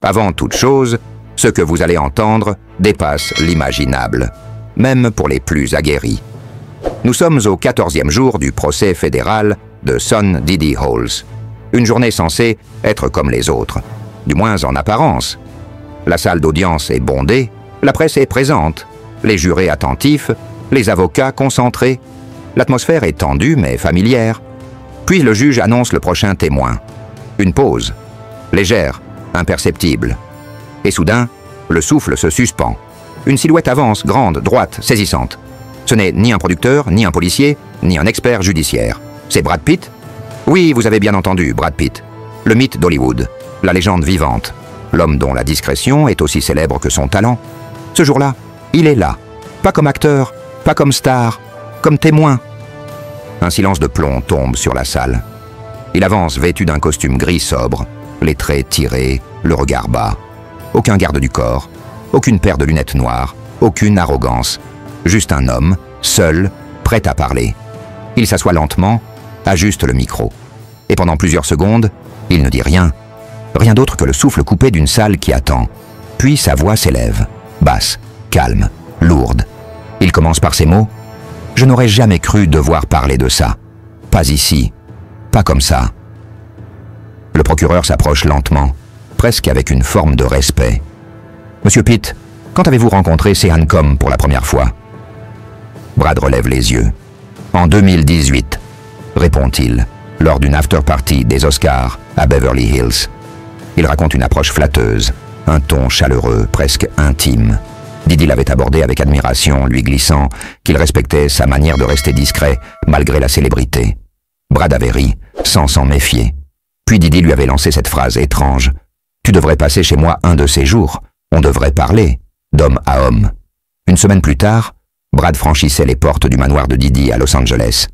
Avant toute chose, ce que vous allez entendre dépasse l'imaginable, même pour les plus aguerris. Nous sommes au 14e jour du procès fédéral de Son Diddy Halls. Une journée censée être comme les autres, du moins en apparence. La salle d'audience est bondée, la presse est présente, les jurés attentifs, les avocats concentrés. L'atmosphère est tendue mais familière. Puis le juge annonce le prochain témoin. Une pause, légère, imperceptible. Et soudain, le souffle se suspend. Une silhouette avance, grande, droite, saisissante. Ce n'est ni un producteur, ni un policier, ni un expert judiciaire. C'est Brad Pitt? Oui, vous avez bien entendu, Brad Pitt. Le mythe d'Hollywood, la légende vivante. L'homme dont la discrétion est aussi célèbre que son talent. Ce jour-là, il est là. Pas comme acteur, pas comme star, comme témoin. Un silence de plomb tombe sur la salle. Il avance vêtu d'un costume gris sobre, les traits tirés, le regard bas. Aucun garde du corps, aucune paire de lunettes noires, aucune arrogance. Juste un homme, seul, prêt à parler. Il s'assoit lentement, ajuste le micro. Et pendant plusieurs secondes, il ne dit rien. Rien d'autre que le souffle coupé d'une salle qui attend. Puis sa voix s'élève, basse, calme, lourde. Il commence par ces mots. « Je n'aurais jamais cru devoir parler de ça. Pas ici. Pas comme ça. » Le procureur s'approche lentement, presque avec une forme de respect. « Monsieur Pitt, quand avez-vous rencontré Sean Combs pour la première fois ?» Brad relève les yeux. « En 2018, répond-il, lors d'une after-party des Oscars à Beverly Hills. » Il raconte une approche flatteuse, un ton chaleureux, presque intime. Diddy l'avait abordé avec admiration, lui glissant qu'il respectait sa manière de rester discret malgré la célébrité. Brad avait ri, sans s'en méfier. Puis Diddy lui avait lancé cette phrase étrange. « Tu devrais passer chez moi un de ces jours. On devrait parler, d'homme à homme. » Une semaine plus tard, Brad franchissait les portes du manoir de Diddy à Los Angeles.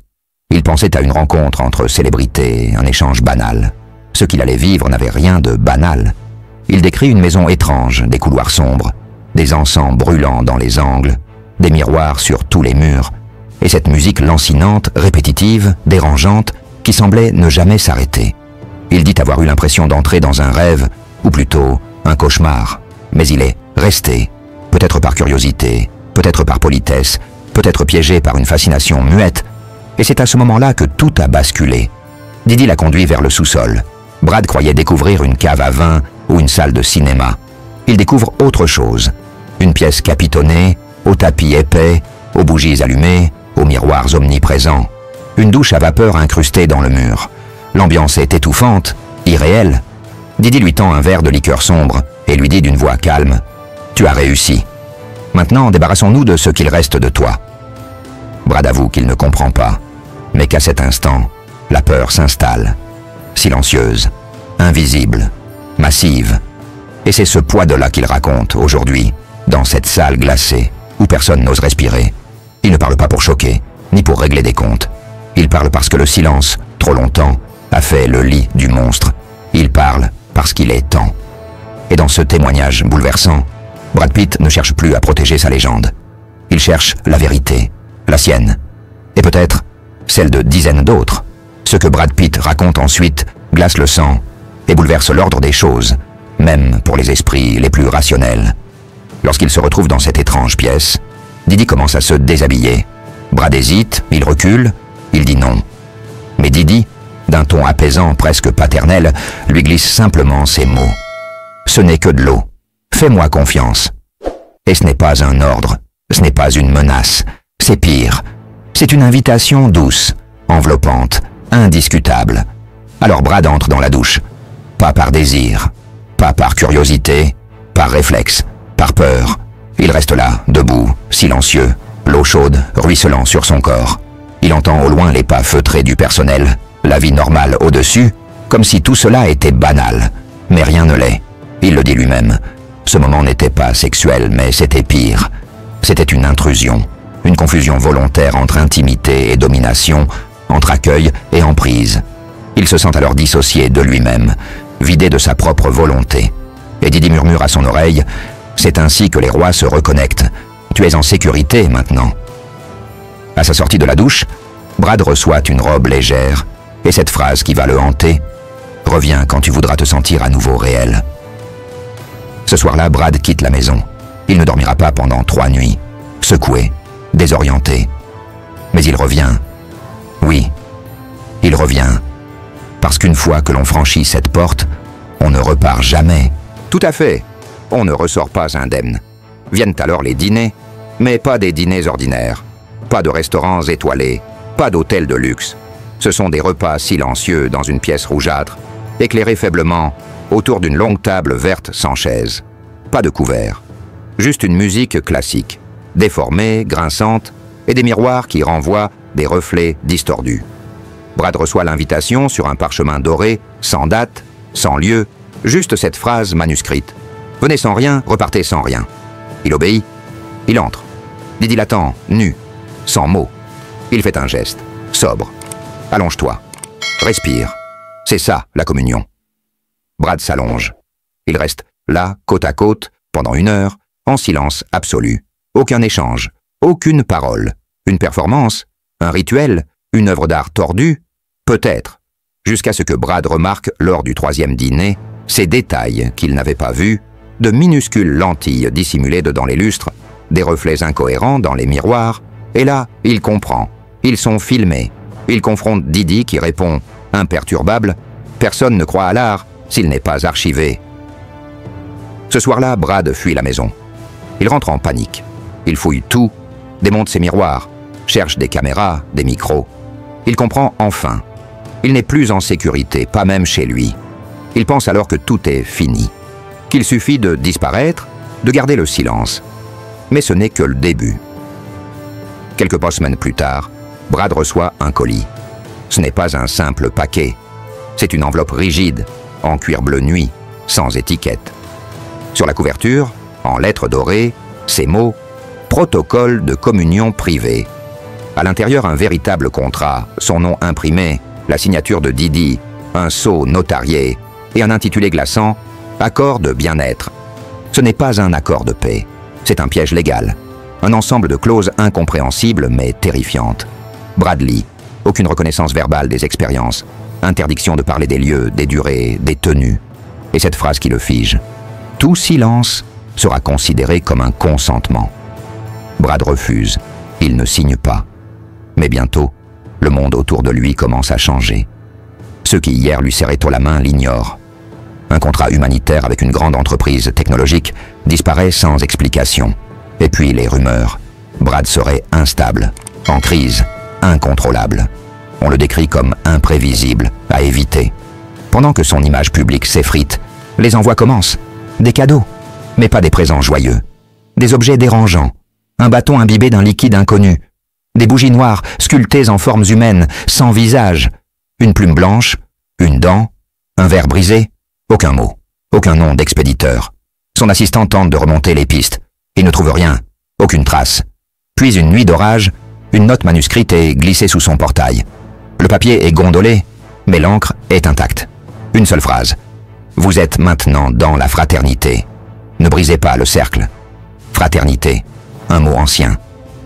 Il pensait à une rencontre entre célébrités, un échange banal. Ce qu'il allait vivre n'avait rien de banal. Il décrit une maison étrange, des couloirs sombres, des encens brûlants dans les angles, des miroirs sur tous les murs, et cette musique lancinante, répétitive, dérangeante, qui semblait ne jamais s'arrêter. Il dit avoir eu l'impression d'entrer dans un rêve, ou plutôt un cauchemar, mais il est resté, peut-être par curiosité, peut-être par politesse, peut-être piégé par une fascination muette, et c'est à ce moment-là que tout a basculé. Diddy l'a conduit vers le sous-sol. Brad croyait découvrir une cave à vin ou une salle de cinéma. Il découvre autre chose. Une pièce capitonnée, aux tapis épais, aux bougies allumées, aux miroirs omniprésents. Une douche à vapeur incrustée dans le mur. L'ambiance est étouffante, irréelle. Diddy lui tend un verre de liqueur sombre et lui dit d'une voix calme « Tu as réussi. Maintenant, débarrassons-nous de ce qu'il reste de toi. » Brad avoue qu'il ne comprend pas, mais qu'à cet instant, la peur s'installe. Silencieuse, invisible, massive. Et c'est ce poids de là qu'il raconte aujourd'hui, dans cette salle glacée, où personne n'ose respirer. Il ne parle pas pour choquer, ni pour régler des comptes. Il parle parce que le silence, trop longtemps, a fait le lit du monstre. Il parle parce qu'il est temps. Et dans ce témoignage bouleversant, Brad Pitt ne cherche plus à protéger sa légende. Il cherche la vérité, la sienne, et peut-être celle de dizaines d'autres. Ce que Brad Pitt raconte ensuite glace le sang et bouleverse l'ordre des choses, même pour les esprits les plus rationnels. Lorsqu'il se retrouve dans cette étrange pièce, Diddy commence à se déshabiller. Brad hésite, il recule, il dit non. Mais Diddy, d'un ton apaisant, presque paternel, lui glisse simplement ces mots. « Ce n'est que de l'eau. Fais-moi confiance. » Et ce n'est pas un ordre, ce n'est pas une menace, c'est pire. C'est une invitation douce, enveloppante, indiscutable. Alors Brad entre dans la douche. Pas par désir, pas par curiosité, par réflexe, par peur. Il reste là, debout, silencieux, l'eau chaude ruisselant sur son corps. Il entend au loin les pas feutrés du personnel, la vie normale au-dessus, comme si tout cela était banal. Mais rien ne l'est. Il le dit lui-même. Ce moment n'était pas sexuel, mais c'était pire. C'était une intrusion, une confusion volontaire entre intimité et domination, entre accueil et emprise. Il se sent alors dissocié de lui-même, vidé de sa propre volonté. Et Diddy murmure à son oreille, « C'est ainsi que les rois se reconnectent. Tu es en sécurité maintenant. » À sa sortie de la douche, Brad reçoit une robe légère, et cette phrase qui va le hanter, « Reviens quand tu voudras te sentir à nouveau réel. » Ce soir-là, Brad quitte la maison. Il ne dormira pas pendant 3 nuits, secoué, désorienté. Mais il revient. Oui, il revient. Parce qu'une fois que l'on franchit cette porte, on ne repart jamais. Tout à fait. On ne ressort pas indemne. Viennent alors les dîners, mais pas des dîners ordinaires. Pas de restaurants étoilés, pas d'hôtels de luxe. Ce sont des repas silencieux dans une pièce rougeâtre, éclairés faiblement autour d'une longue table verte sans chaise. Pas de couvert. Juste une musique classique, déformée, grinçante, et des miroirs qui renvoient des reflets distordus. Brad reçoit l'invitation sur un parchemin doré, sans date, sans lieu, juste cette phrase manuscrite. Venez sans rien, repartez sans rien. Il obéit. Il entre. Didi l'attend, nu, sans mots. Il fait un geste, sobre. Allonge-toi. Respire. C'est ça, la communion. Brad s'allonge. Il reste là, côte à côte, pendant 1 heure, en silence absolu. Aucun échange, aucune parole. Une performance, un rituel, une œuvre d'art tordue, peut-être. Jusqu'à ce que Brad remarque, lors du 3e dîner, ces détails qu'il n'avait pas vus, de minuscules lentilles dissimulées dedans les lustres, des reflets incohérents dans les miroirs, et là, il comprend. Ils sont filmés. Il confronte Didi qui répond, imperturbable, « Personne ne croit à l'art s'il n'est pas archivé. » Ce soir-là, Brad fuit la maison. Il rentre en panique. Il fouille tout, démonte ses miroirs, cherche des caméras, des micros. Il comprend enfin. Il n'est plus en sécurité, pas même chez lui. Il pense alors que tout est fini, qu'il suffit de disparaître, de garder le silence. Mais ce n'est que le début. Quelques semaines plus tard, Brad reçoit un colis. Ce n'est pas un simple paquet. C'est une enveloppe rigide, en cuir bleu nuit, sans étiquette. Sur la couverture, en lettres dorées, ces mots « Protocole de communion privée ». À l'intérieur, un véritable contrat, son nom imprimé, la signature de Didi, un sceau notarié et un intitulé glaçant « Accord de bien-être ». Ce n'est pas un accord de paix, c'est un piège légal. Un ensemble de clauses incompréhensibles mais terrifiantes. Brad lit, aucune reconnaissance verbale des expériences, interdiction de parler des lieux, des durées, des tenues. Et cette phrase qui le fige. Tout silence sera considéré comme un consentement. Brad refuse, il ne signe pas. Mais bientôt, le monde autour de lui commence à changer. Ceux qui hier lui serraient tôt la main l'ignorent. Un contrat humanitaire avec une grande entreprise technologique disparaît sans explication. Et puis les rumeurs. Brad serait instable, en crise, incontrôlable. On le décrit comme imprévisible, à éviter. Pendant que son image publique s'effrite, les envois commencent. Des cadeaux, mais pas des présents joyeux. Des objets dérangeants. Un bâton imbibé d'un liquide inconnu. Des bougies noires sculptées en formes humaines, sans visage. Une plume blanche, une dent, un verre brisé. Aucun mot, aucun nom d'expéditeur. Son assistant tente de remonter les pistes. Il ne trouve rien, aucune trace. Puis une nuit d'orage, une note manuscrite est glissée sous son portail. Le papier est gondolé, mais l'encre est intacte. Une seule phrase. Vous êtes maintenant dans la fraternité. Ne brisez pas le cercle. Fraternité, un mot ancien,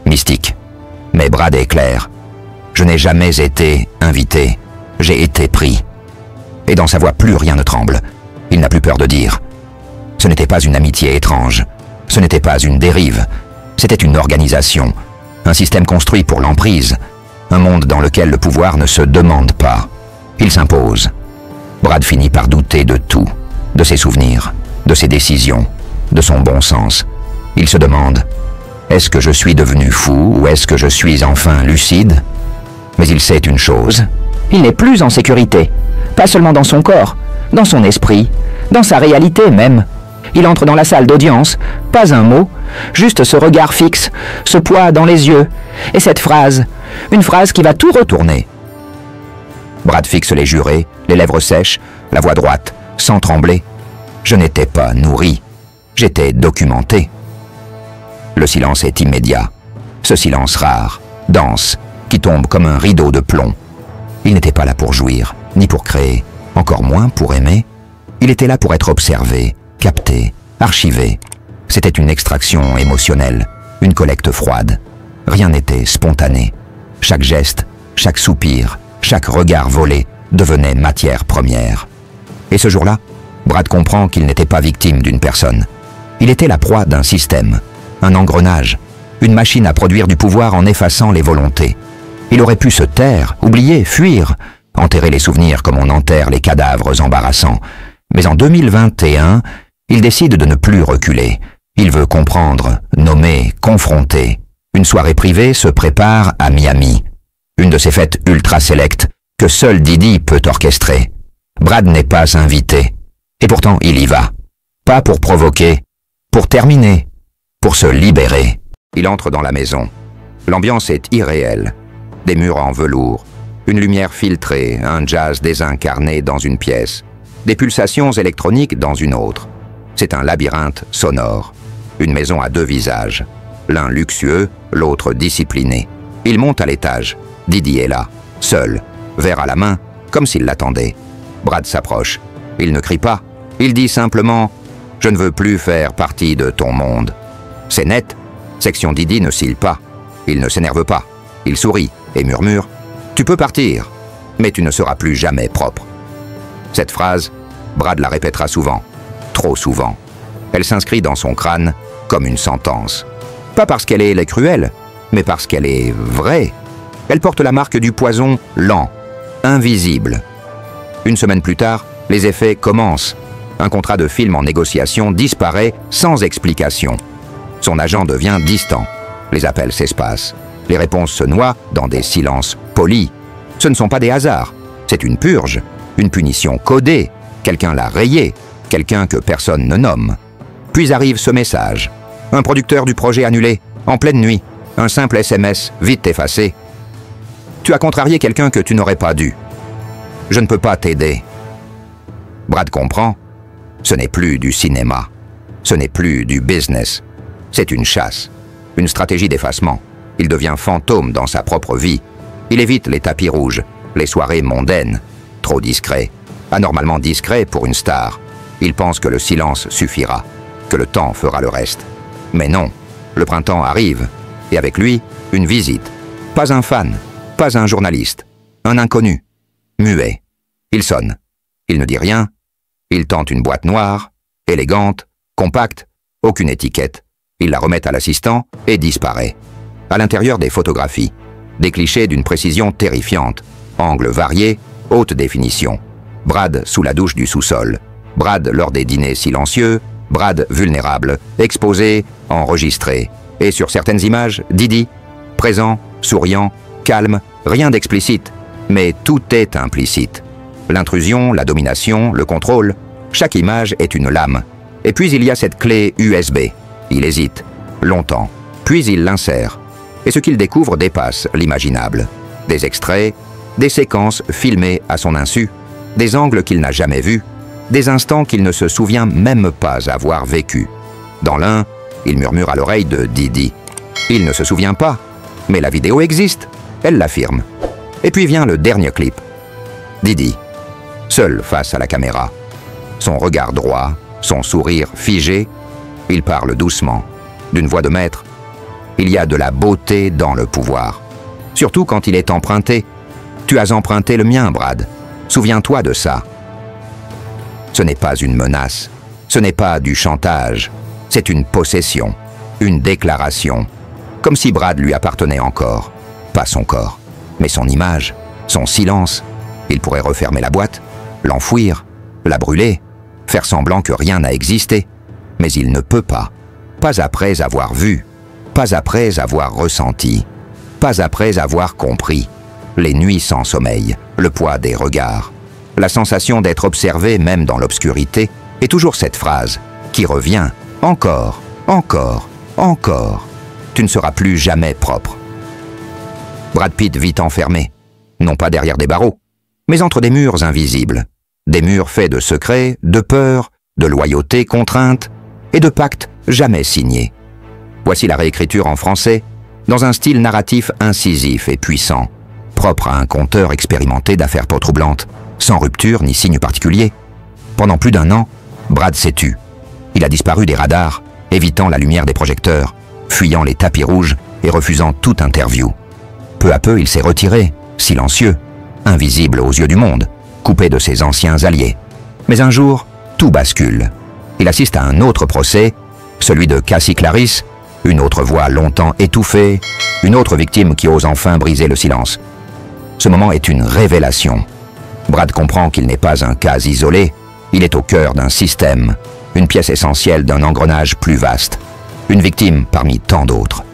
mystique. Mais Brad est clair. Je n'ai jamais été invité. J'ai été pris. Et dans sa voix, plus rien ne tremble. Il n'a plus peur de dire. Ce n'était pas une amitié étrange. Ce n'était pas une dérive. C'était une organisation. Un système construit pour l'emprise. Un monde dans lequel le pouvoir ne se demande pas. Il s'impose. Brad finit par douter de tout. De ses souvenirs, de ses décisions, de son bon sens. Il se demande, est-ce que je suis devenu fou ou est-ce que je suis enfin lucide? Mais il sait une chose. Il n'est plus en sécurité. Pas seulement dans son corps, dans son esprit, dans sa réalité même. Il entre dans la salle d'audience, pas un mot, juste ce regard fixe, ce poids dans les yeux, et cette phrase, une phrase qui va tout retourner. Brad fixe les jurés, les lèvres sèches, la voix droite, sans trembler. Je n'étais pas nourri, j'étais documenté. Le silence est immédiat, ce silence rare, dense, qui tombe comme un rideau de plomb. Il n'était pas là pour jouir, ni pour créer, encore moins pour aimer. Il était là pour être observé, capté, archivé. C'était une extraction émotionnelle, une collecte froide. Rien n'était spontané. Chaque geste, chaque soupir, chaque regard volé devenait matière première. Et ce jour-là, Brad comprend qu'il n'était pas victime d'une personne. Il était la proie d'un système, un engrenage, une machine à produire du pouvoir en effaçant les volontés. Il aurait pu se taire, oublier, fuir, enterrer les souvenirs comme on enterre les cadavres embarrassants. Mais en 2021, il décide de ne plus reculer. Il veut comprendre, nommer, confronter. Une soirée privée se prépare à Miami. Une de ces fêtes ultra sélectes que seul Didi peut orchestrer. Brad n'est pas invité. Et pourtant, il y va. Pas pour provoquer, pour terminer, pour se libérer. Il entre dans la maison. L'ambiance est irréelle. Des murs en velours, une lumière filtrée, un jazz désincarné dans une pièce, des pulsations électroniques dans une autre. C'est un labyrinthe sonore. Une maison à deux visages. L'un luxueux, l'autre discipliné. Il monte à l'étage. Didi est là, seul, verre à la main, comme s'il l'attendait. Brad s'approche. Il ne crie pas. Il dit simplement « Je ne veux plus faire partie de ton monde ». C'est net. Section Didi ne cille pas. Il ne s'énerve pas. Il sourit et murmure « Tu peux partir, mais tu ne seras plus jamais propre ». Cette phrase, Brad la répétera souvent, trop souvent. Elle s'inscrit dans son crâne comme une sentence. Pas parce qu'elle est cruelle, mais parce qu'elle est vraie. Elle porte la marque du poison lent, invisible. Une semaine plus tard, les effets commencent. Un contrat de film en négociation disparaît sans explication. Son agent devient distant. Les appels s'espacent. Les réponses se noient dans des silences polis. Ce ne sont pas des hasards. C'est une purge, une punition codée. Quelqu'un l'a rayé, quelqu'un que personne ne nomme. Puis arrive ce message. Un producteur du projet annulé, en pleine nuit. Un simple SMS, vite effacé. Tu as contrarié quelqu'un que tu n'aurais pas dû. Je ne peux pas t'aider. Brad comprend. Ce n'est plus du cinéma. Ce n'est plus du business. C'est une chasse, une stratégie d'effacement. Il devient fantôme dans sa propre vie. Il évite les tapis rouges, les soirées mondaines. Trop discret, anormalement discret pour une star. Il pense que le silence suffira, que le temps fera le reste. Mais non, le printemps arrive, et avec lui, une visite. Pas un fan, pas un journaliste, un inconnu, muet. Il sonne. Il ne dit rien. Il tente une boîte noire, élégante, compacte, aucune étiquette. Il la remet à l'assistant et disparaît. À l'intérieur des photographies, des clichés d'une précision terrifiante, angles variés, haute définition. Brad sous la douche du sous-sol, Brad lors des dîners silencieux, Brad vulnérable, exposé, enregistré. Et sur certaines images, Didi, présent, souriant, calme, rien d'explicite, mais tout est implicite. L'intrusion, la domination, le contrôle, chaque image est une lame. Et puis il y a cette clé USB. Il hésite, longtemps, puis il l'insère. Et ce qu'il découvre dépasse l'imaginable. Des extraits, des séquences filmées à son insu, des angles qu'il n'a jamais vus, des instants qu'il ne se souvient même pas avoir vécus. Dans l'un, il murmure à l'oreille de Didi. Il ne se souvient pas, mais la vidéo existe, elle l'affirme. Et puis vient le dernier clip. Didi, seul face à la caméra. Son regard droit, son sourire figé, il parle doucement, d'une voix de maître. Il y a de la beauté dans le pouvoir. Surtout quand il est emprunté. Tu as emprunté le mien, Brad. Souviens-toi de ça. Ce n'est pas une menace. Ce n'est pas du chantage. C'est une possession. Une déclaration. Comme si Brad lui appartenait encore. Pas son corps, mais son image, son silence. Il pourrait refermer la boîte, l'enfouir, la brûler, faire semblant que rien n'a existé. Mais il ne peut pas. Pas après avoir vu. Pas après avoir ressenti. Pas après avoir compris. Les nuits sans sommeil, le poids des regards, la sensation d'être observé même dans l'obscurité, et toujours cette phrase qui revient encore, encore, encore. Tu ne seras plus jamais propre. Brad Pitt vit enfermé, non pas derrière des barreaux, mais entre des murs invisibles. Des murs faits de secrets, de peur, de loyauté contrainte et de pactes jamais signés. Voici la réécriture en français, dans un style narratif incisif et puissant, propre à un conteur expérimenté d'affaires pas troublantes, sans rupture ni signe particulier. Pendant plus d'1 an, Brad s'est tu. Il a disparu des radars, évitant la lumière des projecteurs, fuyant les tapis rouges et refusant toute interview. Peu à peu, il s'est retiré, silencieux, invisible aux yeux du monde, coupé de ses anciens alliés. Mais un jour, tout bascule. Il assiste à un autre procès, celui de Cassie Clarice, une autre voix longtemps étouffée, une autre victime qui ose enfin briser le silence. Ce moment est une révélation. Brad comprend qu'il n'est pas un cas isolé, il est au cœur d'un système, une pièce essentielle d'un engrenage plus vaste, une victime parmi tant d'autres,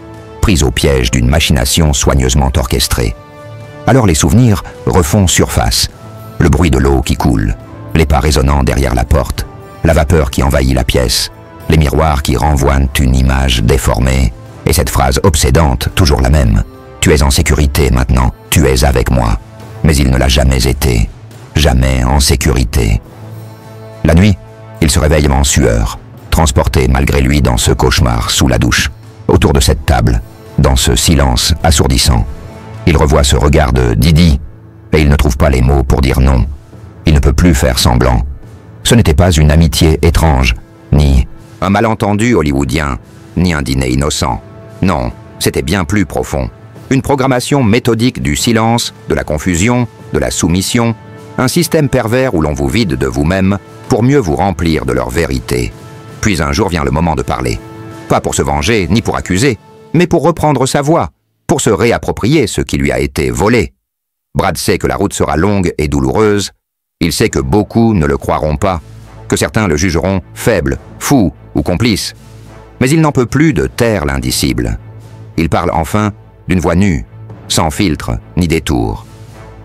prise au piège d'une machination soigneusement orchestrée. Alors les souvenirs refont surface, le bruit de l'eau qui coule, les pas résonnants derrière la porte, la vapeur qui envahit la pièce, les miroirs qui renvoient une image déformée, et cette phrase obsédante, toujours la même. Tu es en sécurité maintenant, tu es avec moi. Mais il ne l'a jamais été, jamais en sécurité. La nuit, il se réveille en sueur, transporté malgré lui dans ce cauchemar sous la douche, autour de cette table, dans ce silence assourdissant. Il revoit ce regard de Didi, et il ne trouve pas les mots pour dire non. Il ne peut plus faire semblant. Ce n'était pas une amitié étrange, ni un malentendu hollywoodien, ni un dîner innocent. Non, c'était bien plus profond. Une programmation méthodique du silence, de la confusion, de la soumission, un système pervers où l'on vous vide de vous-même pour mieux vous remplir de leur vérité. Puis un jour vient le moment de parler. Pas pour se venger, ni pour accuser, mais pour reprendre sa voix, pour se réapproprier ce qui lui a été volé. Brad sait que la route sera longue et douloureuse. Il sait que beaucoup ne le croiront pas, que certains le jugeront faible, fou ou complice. Mais il n'en peut plus de taire l'indicible. Il parle enfin d'une voix nue, sans filtre ni détour.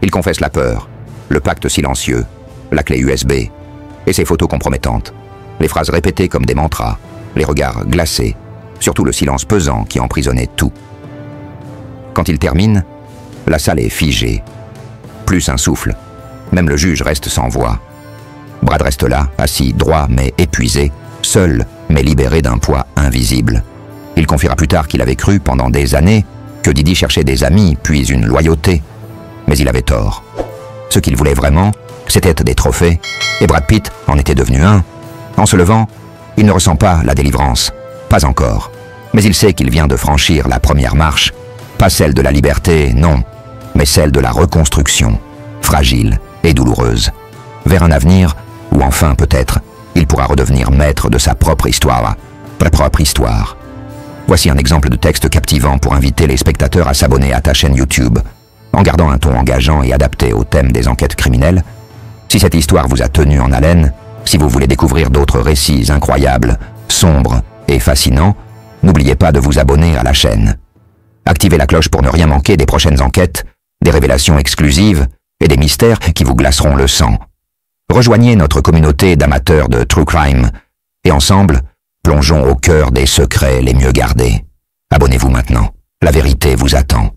Il confesse la peur, le pacte silencieux, la clé USB, et ses photos compromettantes, les phrases répétées comme des mantras, les regards glacés, surtout le silence pesant qui emprisonnait tout. Quand il termine, la salle est figée. Plus un souffle. Même le juge reste sans voix. Brad reste là, assis, droit mais épuisé, seul mais libéré d'un poids invisible. Il confiera plus tard qu'il avait cru pendant des années que Didi cherchait des amis puis une loyauté. Mais il avait tort. Ce qu'il voulait vraiment, c'était des trophées, et Brad Pitt en était devenu un. En se levant, il ne ressent pas la délivrance. Pas encore. Mais il sait qu'il vient de franchir la première marche. Pas celle de la liberté, non, mais celle de la reconstruction, fragile et douloureuse, vers un avenir où enfin peut-être il pourra redevenir maître de sa propre histoire. Voici un exemple de texte captivant pour inviter les spectateurs à s'abonner à ta chaîne YouTube, en gardant un ton engageant et adapté au thème des enquêtes criminelles. Si cette histoire vous a tenu en haleine, si vous voulez découvrir d'autres récits incroyables, sombres et fascinants, n'oubliez pas de vous abonner à la chaîne. Activez la cloche pour ne rien manquer des prochaines enquêtes, des révélations exclusives et des mystères qui vous glaceront le sang. Rejoignez notre communauté d'amateurs de True Crime et ensemble, plongeons au cœur des secrets les mieux gardés. Abonnez-vous maintenant, la vérité vous attend.